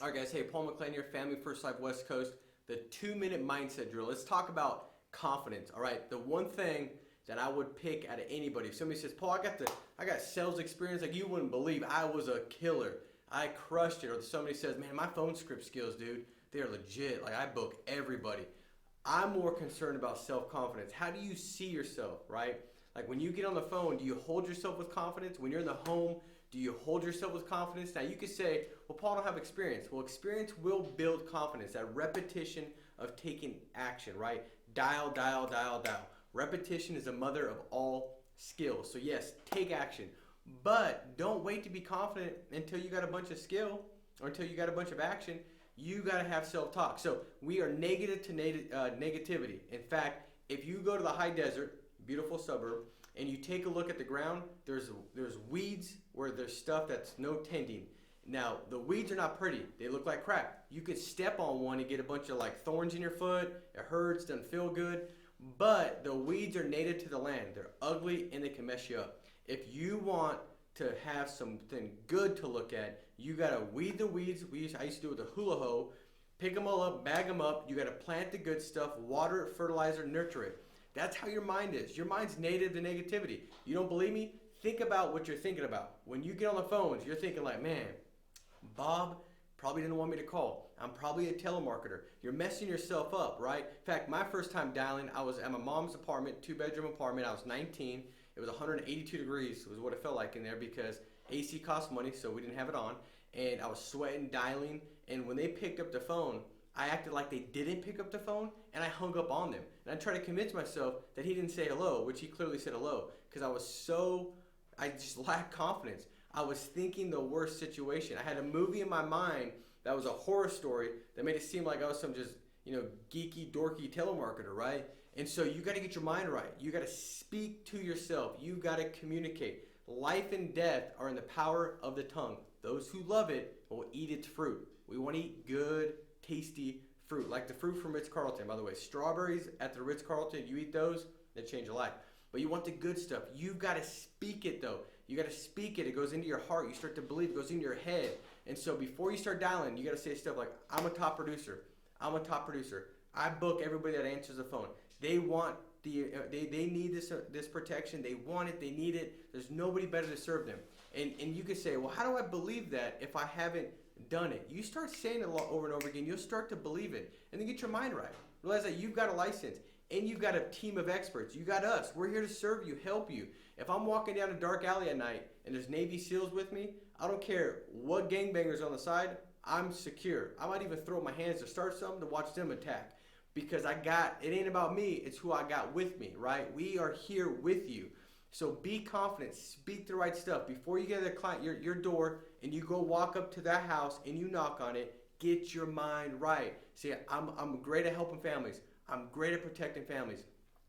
All right, guys. Hey, Paul McClain here, Family First Life West Coast. The 2-minute mindset drill. Let's talk about confidence. All right. The one thing that I would pick out of anybody. If somebody says, Paul, I got sales experience like you wouldn't believe. I was a killer. I crushed it. Or somebody says, man, my phone script skills, dude, they're legit. Like I book everybody. I'm more concerned about self-confidence. How do you see yourself, right? Like when you get on the phone, do you hold yourself with confidence? When you're in the home, do you hold yourself with confidence? Now you could say, well, Paul, I don't have experience. Well, experience will build confidence. That repetition of taking action, right? Dial, dial, dial, dial. Repetition is the mother of all skills. So yes, take action. But don't wait to be confident until you got a bunch of skill or until you got a bunch of action. You got to have self-talk. So we are negative to negativity. In fact, if you go to the high desert, beautiful suburb, and you take a look at the ground, there's weeds where there's stuff that's no tending. Now, the weeds are not pretty. They look like crap. You could step on one and get a bunch of like thorns in your foot. It hurts, doesn't feel good. But the weeds are native to the land. They're ugly and they can mess you up. If you want to have something good to look at, you got to weed the weeds. I used to do it with a hula hoe. Pick them all up, bag them up. You got to plant the good stuff, water it, fertilizer, nurture it. That's how your mind is. Your mind's native to negativity. You don't believe me? Think about what you're thinking about. When you get on the phones, you're thinking like, man, Bob probably didn't want me to call. I'm probably a telemarketer. You're messing yourself up, right? In fact, my first time dialing, I was at my mom's apartment, 2-bedroom apartment. I was 19. It was 182 degrees was what it felt like in there because AC cost money, so we didn't have it on. And I was sweating, dialing. And when they picked up the phone, I acted like they didn't pick up the phone, and I hung up on them. And I tried to convince myself that he didn't say hello, which he clearly said hello, because I just lacked confidence. I was thinking the worst situation. I had a movie in my mind that was a horror story that made it seem like I was some just, geeky, dorky telemarketer, right? And so you got to get your mind right. You got to speak to yourself. You got to communicate. Life and death are in the power of the tongue. Those who love it will eat its fruit. We want to eat good, tasty fruit, like the fruit from Ritz-Carlton. By the way, strawberries at the Ritz-Carlton, you eat those, they change your life. But you want the good stuff. You've got to speak it though. You got to speak it. It goes into your heart. You start to believe. It goes into your head. And so before you start dialing, you got to say stuff like, I'm a top producer. I'm a top producer. I book everybody that answers the phone. They want they need this protection. They want it. They need it. There's nobody better to serve them. And you could say, well, how do I believe that if I haven't done it? You start saying it a lot over and over again. You'll start to believe it. And then get your mind right. Realize that you've got a license. And you've got a team of experts. You got us. We're here to serve you, help you. If I'm walking down a dark alley at night and there's Navy SEALs with me, I don't care what gangbangers on the side, I'm secure. I might even throw my hands to start something to watch them attack. Because it ain't about me, it's who I got with me, right? We are here with you. So be confident, speak the right stuff. Before you get to the client, your door, and you go walk up to that house and you knock on it, get your mind right. See, I'm great at helping families. I'm great at protecting families.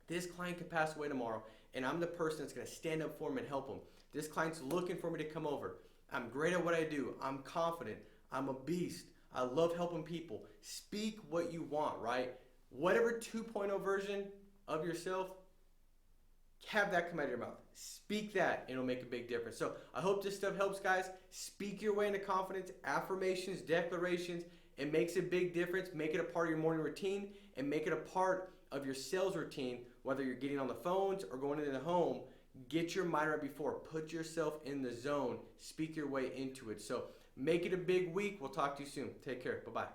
This client could pass away tomorrow, and I'm the person that's going to stand up for him and help him. This client's looking for me to come over. I'm great at what I do. I'm confident. I'm a beast. I love helping people. Speak what you want, right? Whatever 2.0 version of yourself, have that come out of your mouth. Speak that, and it'll make a big difference. So I hope this stuff helps, guys. Speak your way into confidence, affirmations, declarations. It makes a big difference. Make it a part of your morning routine and make it a part of your sales routine, whether you're getting on the phones or going into the home. Get your mind right before. Put yourself in the zone. Speak your way into it. So make it a big week. We'll talk to you soon. Take care. Bye-bye.